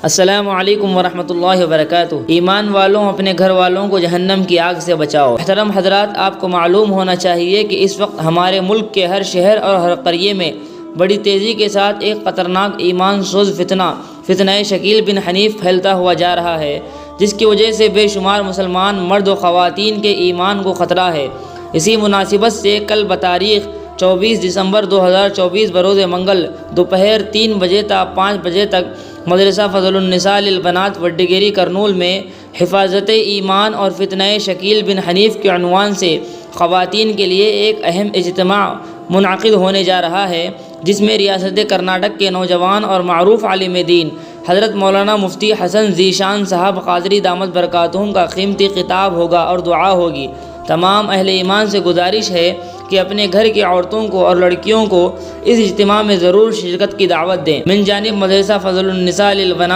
السلام علیکم ورحمۃ اللہ وبرکاتہ۔ ایمان والوں، اپنے گھر والوں کو جہنم کی آگ سے بچاؤ۔ محترم حضرات، آپ کو معلوم ہونا چاہیے کہ اس وقت ہمارے ملک کے ہر شہر اور ہر قریے میں بڑی تیزی کے ساتھ ایک خطرناک ایمان سوز فتنہ شکیل بن حنیف پھیلتا ہوا جا رہا ہے، جس کی وجہ سے بے شمار مسلمان مرد و خواتین کے ایمان کو خطرہ ہے۔ اسی مناسبت سے کل بتاریخ 24 دسمبر 2024 بروز منگل دوپہر 3 بجے تا 5 بجے تک مدرسہ فضل النساء للبنات وڈگیری کرنول میں حفاظت ایمان اور فتنہ شکیل بن حنیف کے عنوان سے خواتین کے لیے ایک اہم اجتماع منعقد ہونے جا رہا ہے، جس میں ریاست کرناٹک کے نوجوان اور معروف عالم دین حضرت مولانا مفتی حسن ذیشان صاحب قادری دامت برکاتہم کا قیمتی خطاب ہوگا اور دعا ہوگی۔ تمام اہل ایمان سے گزارش ہے کہ اپنے گھر کی عورتوں کو اور لڑکیوں کو اس اجتماع میں ضرور شرکت کی دعوت دیں۔ من جانب مدرسہ فضل النساء للبنات